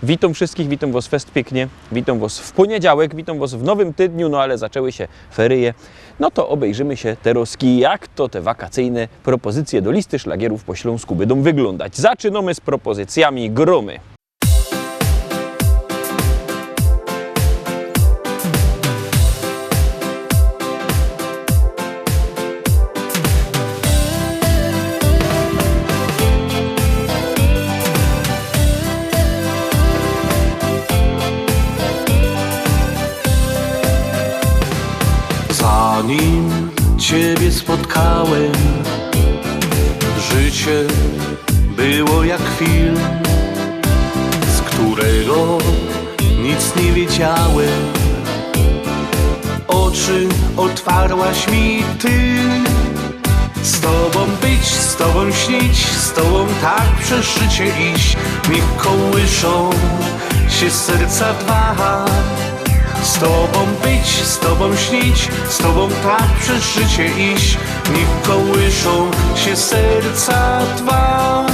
Witam wszystkich, witam Was fest pięknie, witam Was w poniedziałek, witam Was w nowym tygodniu, no ale zaczęły się ferie. No to obejrzymy się teraz, jak to te wakacyjne propozycje do listy szlagierów po śląsku będą wyglądać. Zaczynamy z propozycjami gromy. Zanim Ciebie spotkałem, życie było jak film, z którego nic nie wiedziałem. Oczy otwarłaś mi Ty. Z Tobą być, z Tobą śnić, z Tobą tak przez życie iść. Niech kołyszą się serca dwa. Z Tobą być, z Tobą śnić, z Tobą tak przez życie iść. Niech kołyszą się serca dwa.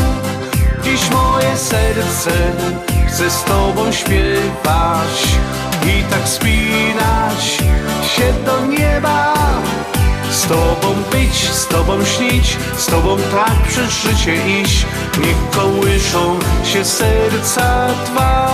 Dziś moje serce chce z Tobą śpiewać i tak spinać się do nieba. Z Tobą być, z Tobą śnić, z Tobą tak przez życie iść. Niech kołyszą się serca dwa.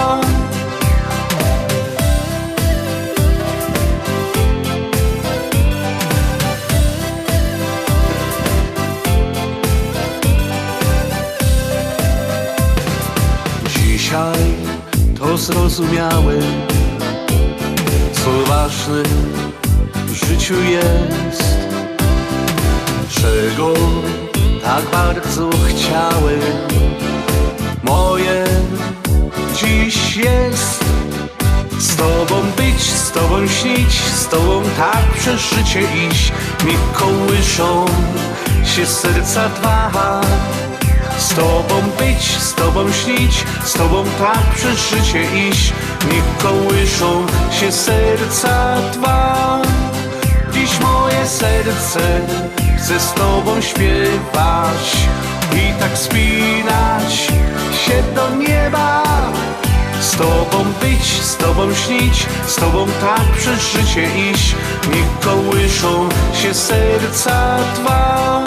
Dzisiaj to zrozumiałem, co ważne w życiu jest, czego tak bardzo chciałem. Moje dziś jest z Tobą być, z Tobą śnić, z Tobą tak przez życie iść. Niech kołyszą się serca dwa. Z Tobą być, z Tobą śnić, z Tobą tak przez życie iść. Niech kołyszą się serca dwa. Dziś moje serce chce z Tobą śpiewać i tak spinać się do nieba. Z Tobą być, z Tobą śnić, z Tobą tak przez życie iść. Niech kołyszą się serca dwa.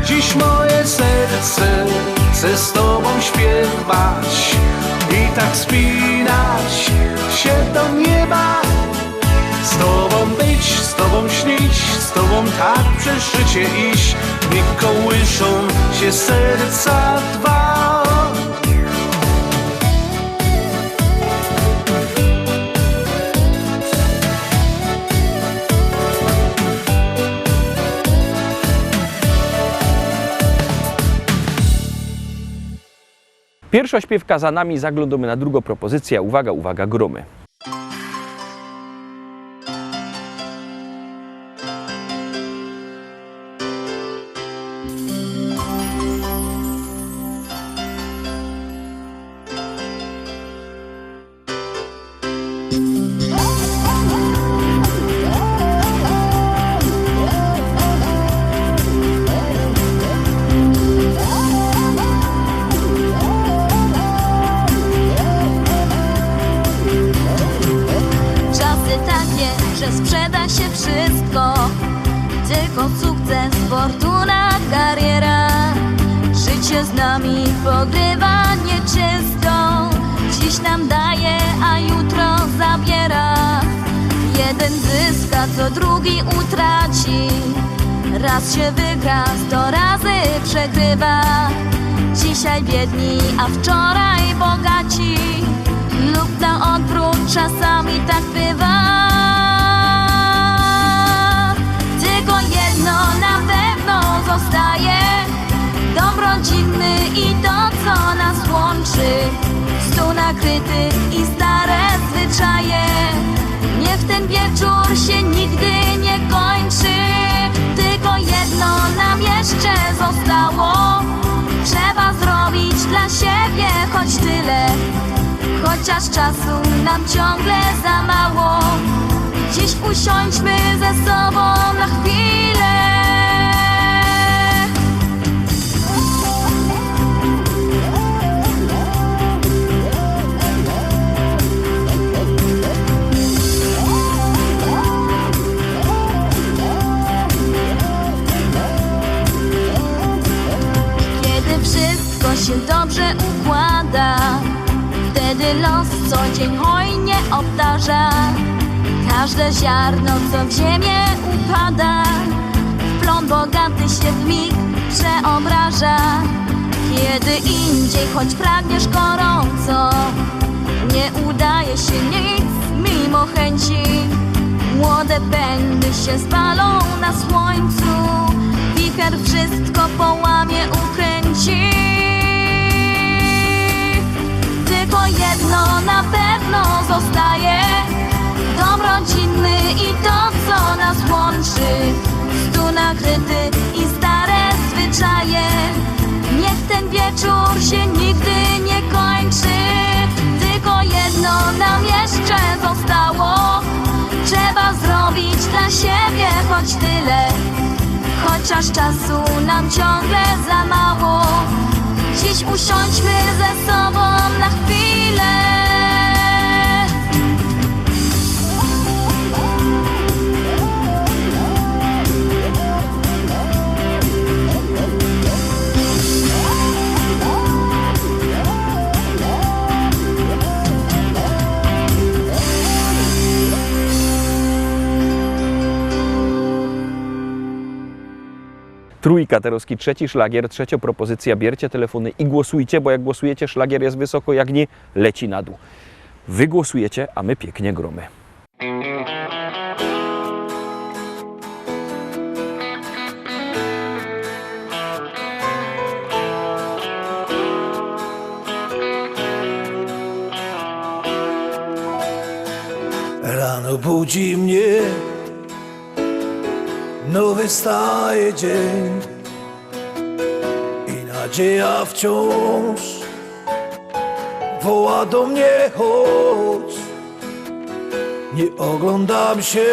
Dziś moje serce chce z Tobą śpiewać i tak spinać się do nieba. Z Tobą być, z Tobą śnić, z Tobą tak przez życie iść. Niech kołyszą się serca dwa. Pierwsza śpiewka za nami, zaglądamy na drugą propozycję. Uwaga, uwaga, gromy. Sprzeda się wszystko, tylko sukces, fortuna, kariera. Życie z nami pogrywa nieczysto. Dziś nam daje, a jutro zabiera. Jeden zyska, co drugi utraci. Raz się wygra, 100 razy przegrywa. Dzisiaj biedni, a wczoraj bogaci. Lub na odwrót, czasami tak bywa. Na pewno zostaje dom rodzinny i to, co nas łączy. Stół nakryty i stare zwyczaje. Niech ten wieczór się nigdy nie kończy. Tylko jedno nam jeszcze zostało. siebie choć tyle. Chociaż czasu nam ciągle za mało, dziś usiądźmy ze sobą na chwilę. Kiedy wszystko się dobrze układa, wtedy los co dzień hojnie obdarza. Każde ziarno, co w ziemię upada, w plon bogaty się w mig przeobraża. Kiedy indziej, choć pragniesz gorąco, nie udaje się nic mimo chęci. Młode pędy się spalą na słońcu, wicher wszystko połamie, ukręci. Tylko jedno na pewno zostaje, dom rodzinny i to, co nas łączy. Stół nakryty i stare zwyczaje, niech ten wieczór się nigdy nie kończy. Tylko jedno nam jeszcze zostało, trzeba zrobić dla siebie choć tyle. Chociaż czasu nam ciągle za mało, dziś usiądźmy ze sobą na chwilę. Trójka, Teroski, trzeci szlagier, trzecia propozycja. Bierzcie telefony i głosujcie, bo jak głosujecie, szlagier jest wysoko, jak nie, leci na dół. Wy głosujecie, a my pięknie gromy. Rano budzi mnie nowy staje dzień i nadzieja wciąż woła do mnie, chodź. Nie oglądam się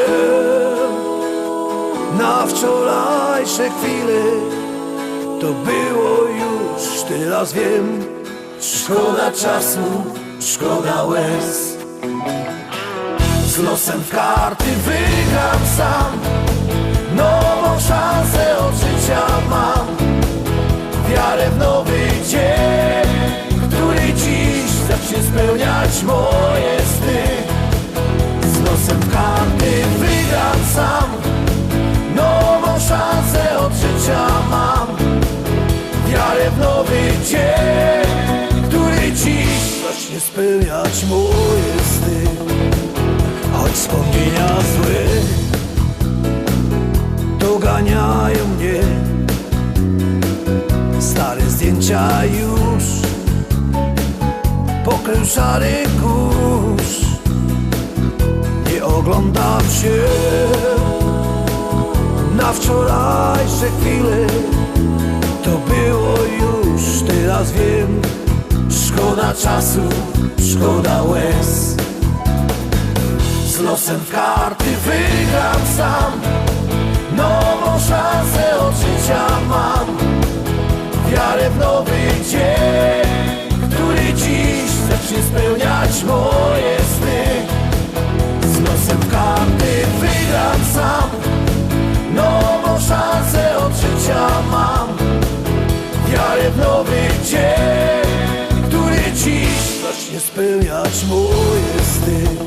na wczorajsze chwile, to było już, teraz wiem. Szkoda czasu, szkoda łez, z losem w karty wygram sam. Nową szansę od życia mam, wiarę w nowy dzień, który dziś zacznie spełniać moje sny. Z losem w karty wygram sam, nową szansę od życia mam, wiarę w nowy dzień, który dziś zacznie spełniać moje sny. Choć wspomnienia złe doganiają mnie, stare zdjęcia już pokrył szary kurz. Nie oglądam się na wczorajsze chwile, to było już, teraz wiem. Szkoda czasu, szkoda łez, z losem w karty wygram sam. Nową szansę od życia mam, wiarę w nowy dzień, który dziś zacznie spełniać moje sny. Z losem w karty wygram sam, nową szansę od życia mam, wiarę w nowy dzień, który dziś zacznie spełniać moje sny.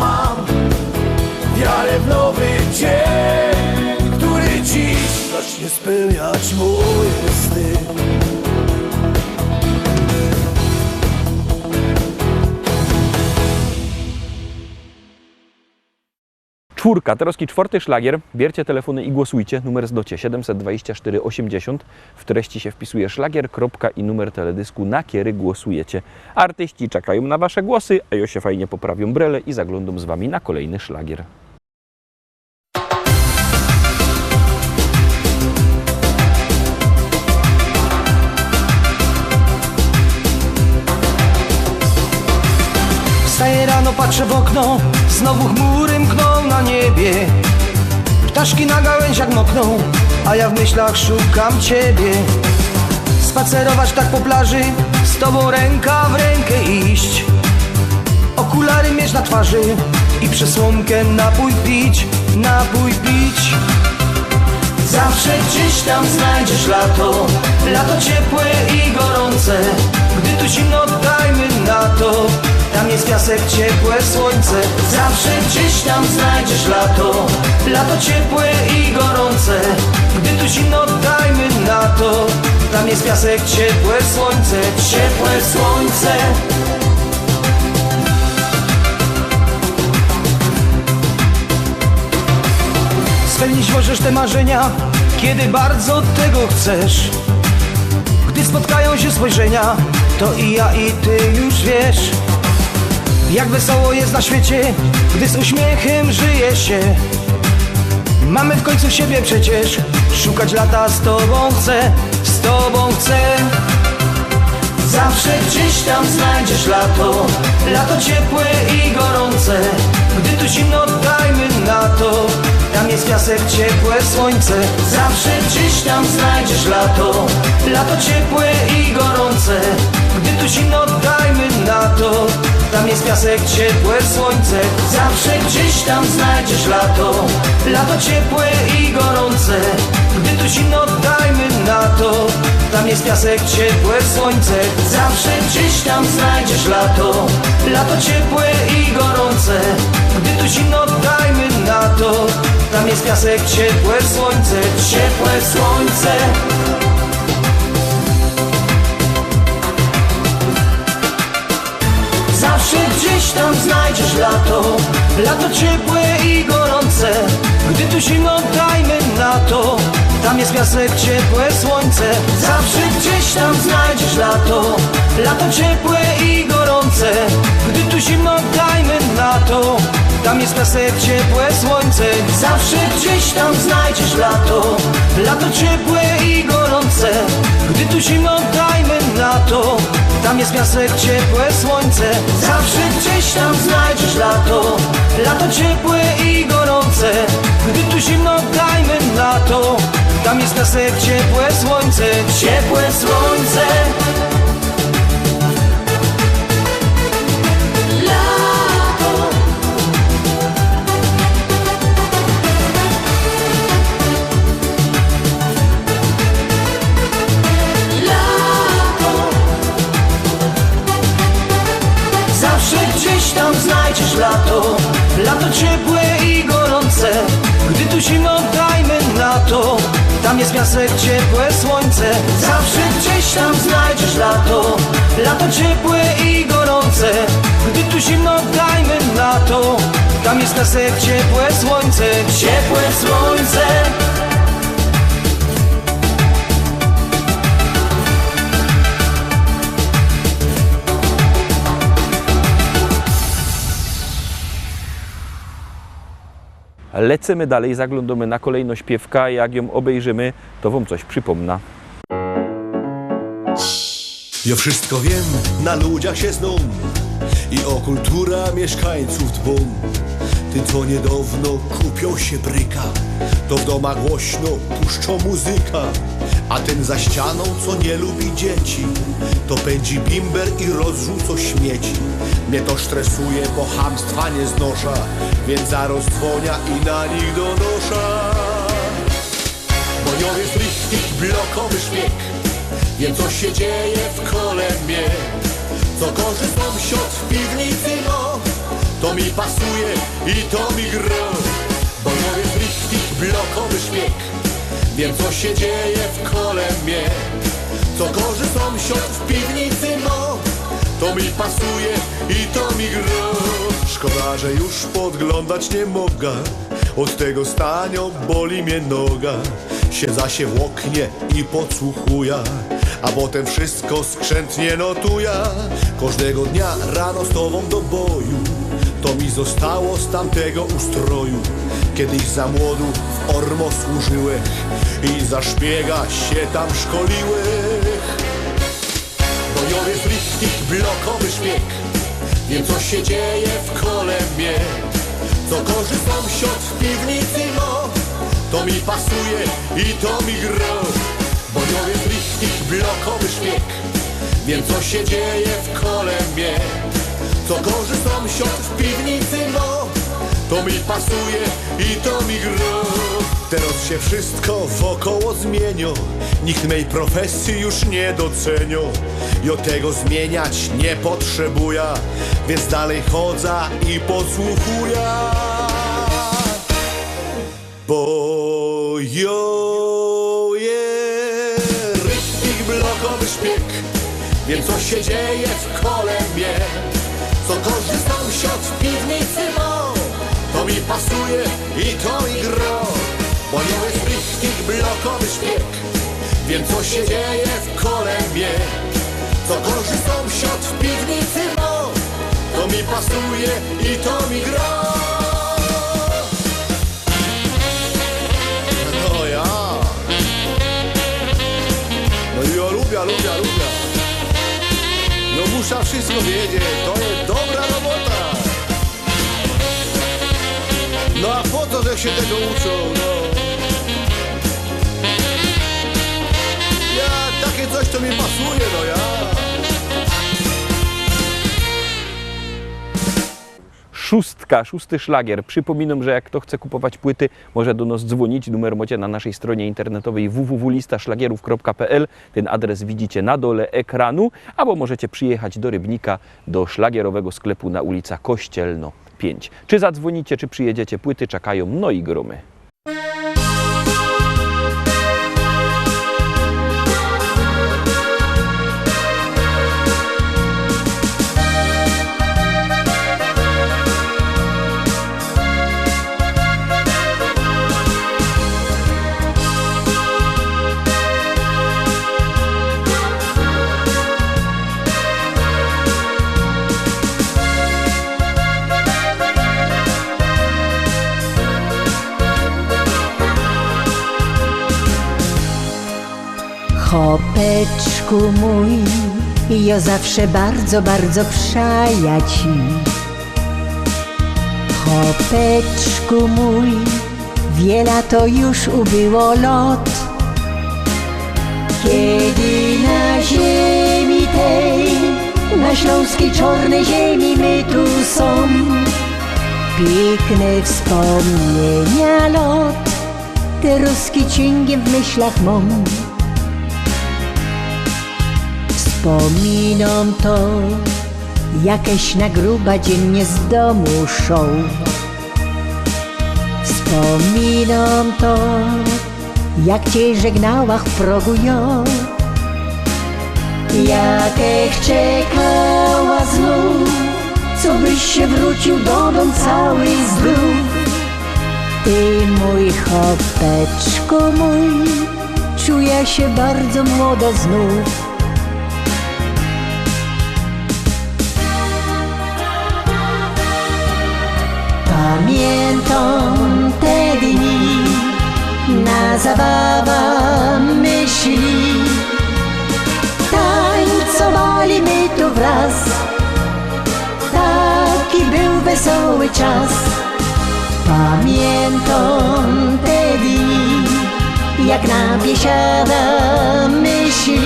Mam wiarę w nowy dzień, który dziś zacznie spełniać moje sny. Czwórka, Teroski czwarty szlagier. Bierzcie telefony i głosujcie. Numer zdocie 724 80. W treści się wpisuje szlagier, kropka i numer teledysku. Na kiery głosujecie. Artyści czekają na wasze głosy, a ja się fajnie poprawią brele i zaglądam z wami na kolejny szlagier. Wstaję rano, patrzę w okno, znowu chmury mkną na niebie. Ptaszki na gałęziach mokną, a ja w myślach szukam ciebie. Spacerować tak po plaży, z tobą ręka w rękę iść. Okulary mieć na twarzy i przez słomkę napój pić, napój pić. Zawsze gdzieś tam znajdziesz lato, lato ciepłe i gorące. Gdy tu zimno, dajmy na to, tam jest piasek, ciepłe słońce. Zawsze gdzieś tam znajdziesz lato, lato ciepłe i gorące. Gdy tu zimno, dajmy na to, tam jest piasek, ciepłe słońce, ciepłe słońce. Spełnić możesz te marzenia, kiedy bardzo tego chcesz. Gdy spotkają się spojrzenia, to i ja i ty już wiesz. Jak wesoło jest na świecie, gdy z uśmiechem żyje się. Mamy w końcu siebie przecież, szukać lata z tobą chcę, z tobą chcę. Zawsze gdzieś tam znajdziesz lato, lato ciepłe i gorące. Gdy tu zimno, dajmy na to, tam jest piasek, ciepłe słońce. Zawsze gdzieś tam znajdziesz lato, lato ciepłe i gorące. Gdy tu zimno, dajmy na to, tam jest piasek, ciepłe słońce. Zawsze gdzieś tam znajdziesz lato, lato ciepłe i gorące. Gdy tu zimno, dajmy na to, tam jest piasek, ciepłe słońce. Zawsze gdzieś tam znajdziesz lato, lato ciepłe i gorące. Gdy tu zimno, dajmy na to, tam jest piasek, ciepłe słońce, ciepłe słońce. Zawsze gdzieś tam znajdziesz lato, lato ciepłe i gorące. Gdy tu zimno, dajmy na to, tam jest piasek, ciepłe słońce. Zawsze gdzieś tam znajdziesz lato, lato ciepłe i gorące. Gdy tu zimno, dajmy na to, tam jest piasek, ciepłe słońce. Zawsze gdzieś tam znajdziesz lato, lato ciepłe i gorące. Gdy tu zimno, dajmy na to, tam jest piasek, ciepłe słońce. Zawsze gdzieś tam znajdziesz lato, lato ciepłe i gorące. Gdy tu zimno, dajmy na to, tam jest piasek, ciepłe słońce, ciepłe słońce. Zawsze gdzieś tam znajdziesz lato, lato ciepłe i gorące. Gdy tu zimno, dajmy na to, tam jest piasek, ciepłe słońce. Zawsze gdzieś tam znajdziesz lato, lato ciepłe i gorące. Gdy tu zimno, dajmy na to, tam jest piasek, ciepłe słońce, ciepłe słońce. Lecimy dalej, zaglądamy na kolejną śpiewka. Jak ją obejrzymy, to wam coś przypomna. Ja wszystko wiem, na ludziach się znam i o kultura mieszkańców dbam. Ty co niedawno kupią się bryka, to w domach głośno puszczą muzyka. A ten za ścianą, co nie lubi dzieci, to pędzi bimber i rozrzuca śmieci. Mnie to stresuje, bo chamstwa nie znosza, więc zaraz dzwonia i na nich donosza. Bo ja jest richtig blokowy szpieg, wiem co się dzieje w kole mnie. Co gorzy sąsiad w piwnicy, no to mi pasuje i to mi gra. Bo ja jest richtig blokowy szpieg, wiem co się dzieje w kole mnie. Co gorzy sąsiad w piwnicy, no to mi pasuje i to mi gro. Szkoda, że już podglądać nie mogę, od tego stanio boli mnie noga. Siedza się w oknie i podsłuchuję, a potem wszystko skrzętnie notuję. Każdego dnia rano z tobą do boju, to mi zostało z tamtego ustroju. Kiedyś za młodu w Ormo służyłech i za szpiega się tam szkoliłech. Bojowiec, lichtnik, blokowy szpieg, wiem co się dzieje w kole mnie. Co korzy sąsiad w piwnicy no, to mi pasuje i to mi gro. Bojowiec, lichtnik, blokowy szpieg, wiem co się dzieje w kole mnie. Co korzy sąsiad w piwnicy no, to mi pasuje i to mi gro. Teraz się wszystko wokoło zmienio, nikt mej profesji już nie docenią. I od tego zmieniać nie potrzebuję, więc dalej chodzę i podsłuchuję. Bojoje, rychnik, blokowy szpieg, wiem co się dzieje w kole mnie. Co korzy sąsiad w piwnicy no, to mi pasuje i to mi gro. Bo nie jest rychnik, blokowy szpieg, wiem co się dzieje w kole mnie. Co korzy sąsiad w piwnicy no, to mi pasuje i to mi gro. No ja, no ja lubię. No muszę wszystko wiedzieć, to jest dobra robota. No a po co, że się tego uczą, no? Ja, takie coś to mi pasuje, no ja. Szósty szlagier. Przypominam, że jak kto chce kupować płyty, może do nas dzwonić. Numer macie na naszej stronie internetowej www.listaszlagierów.pl. Ten adres widzicie na dole ekranu, albo możecie przyjechać do Rybnika, do szlagierowego sklepu na ulica Kościelno 5. Czy zadzwonicie, czy przyjedziecie, płyty czekają, no i gromy. Chopeczku mój, ja zawsze bardzo, bardzo przaja ci. Chopeczku mój, wiele to już ubyło lot, kiedy na ziemi tej, na śląskiej czarnej ziemi my tu są. Piękne wspomnienia lot, te ruski ciągiem w myślach mam. Wspominam to, jakieś na gruba dziennie z domu szą. Wspominam to, jak cię żegnała w progu ją. Jakech czekała znów, co byś się wrócił do domu cały zdrów. Ty mój chopeczku mój, czuję się bardzo młodo znów. Pamiętam te dni, na zabawa myśli. Tańcowali my tu wraz, taki był wesoły czas. Pamiętam te dni, jak na biesiada myśli.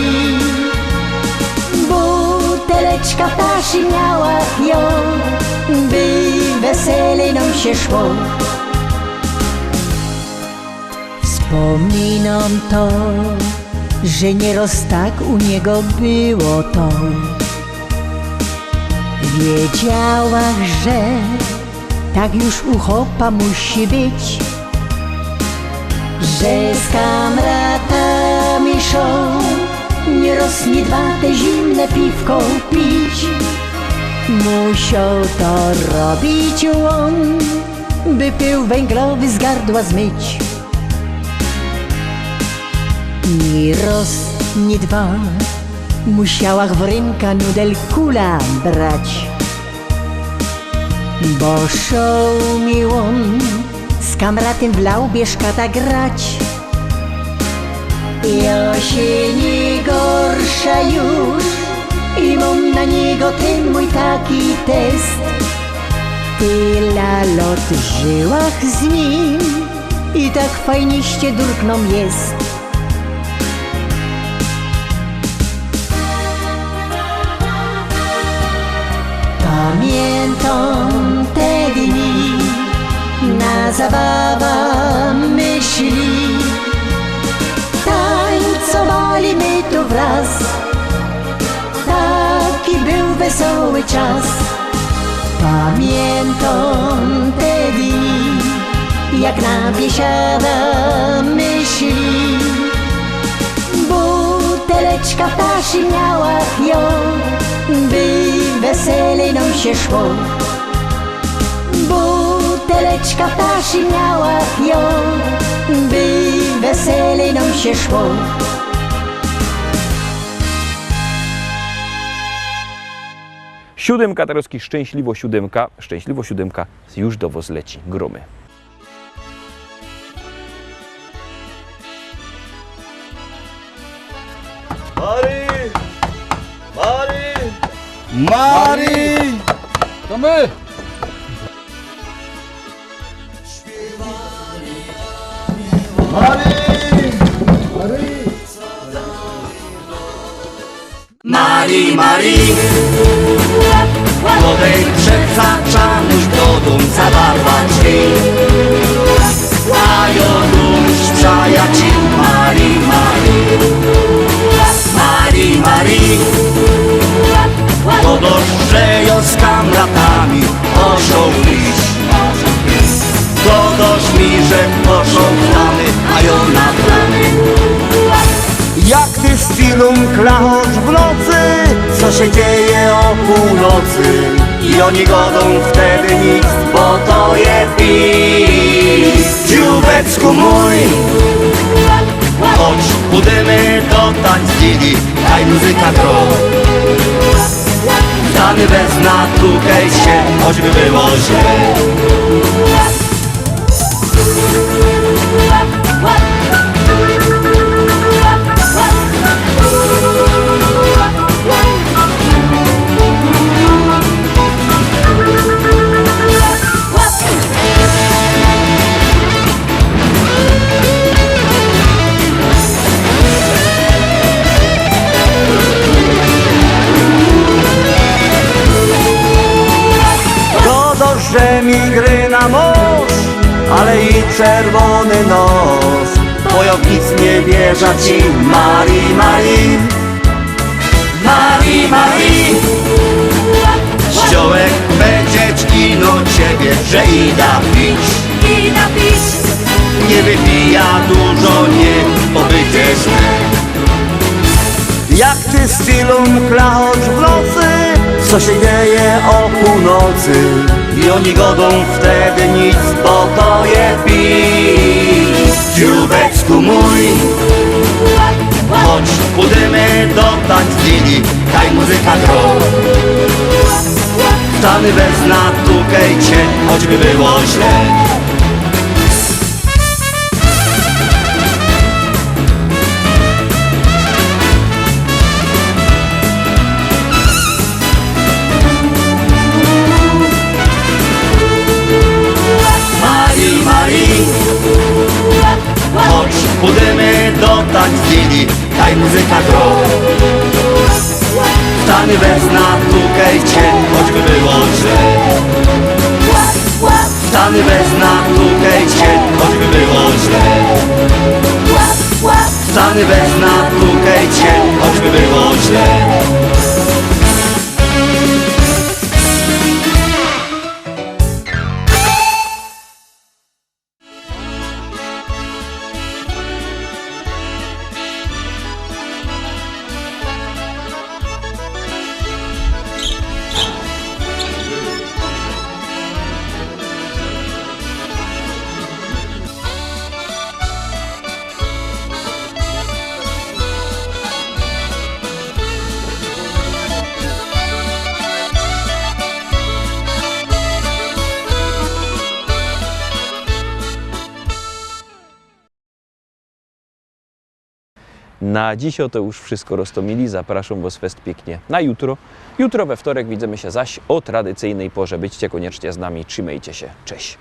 Buteleczka ptaszy miała ją, by weselej nam się szło. Wspominam to, że nieraz tak u niego było to. Wiedziałam, że tak już u chopa musi być, że z kamratami szą nie raz, nie dwa te zimne piwko pić. Musiał to robić on, by pył węglowy z gardła zmyć. Ni raz, ni dwa musiała w ręka nudel kula brać. Bo szał mi on z kamratem w Laubieżkata grać. Ja się nie gorsza już i mam na niego ten mój taki test. Tyle lat żyłach z nim i tak fajniście durkną jest. Pamiętam te dni, na zabawa myśli. Tańcowali my tu wraz, taki był wesoły czas. Pamiętam te dni, jak na biesiada myśli. Buteleczka ptaszy miała ją, by weselej nam się szło. Buteleczka ptaszy miała ją, by weselej nam się szło. Siódemka Taroski, Szczęśliwo siódemka. Szczęśliwo siódemka, już do was leci. Gromy. Mari! To my! Mari, Mari, młodej przekraczanuś do dum zabarwa drzwi. A jonuś przyjaciół Mari, Mari, Mari, Mari. Godoż, ją z kamratami poszą iść. Godoż mi, że poszą plany, a ją na plany. Jak ty z Tilum klachosz w nocy, co się dzieje o północy? I oni godą wtedy nic, bo to je pić. Dziubecku mój, chodź, budemy do tańcili, daj muzyka gro. Dany bez natukaj się, choćby było źle. Że mi gry na mąż, ale i czerwony nos. Wojownic nie wierza ci, Mari, Mari, Mari, Mari. Ściołek będzie kino ciebie, że ida pić, ida pić. Nie wypija dużo, nie pobycie źle. Jak ty z Tilum klachosz w nocy, co się dzieje o północy? I oni godą wtedy nic, bo to je pić. Dziubecku mój, chodź, pójdziemy do tańcili, daj muzyka gro. Stany bez natukajcie, choćby było źle. Chodź, pójdziemy do tańcili, daj muzyka gro. Stany bez natukajcie, choćby było źle. Stany bez natukajcie, choćby było źle. Stany bez natukajcie, choćby było źle. Na dziś to już wszystko, Rostomili. Zapraszam Was fest pięknie na jutro. Jutro we wtorek widzimy się zaś o tradycyjnej porze. Byćcie koniecznie z nami, trzymajcie się. Cześć!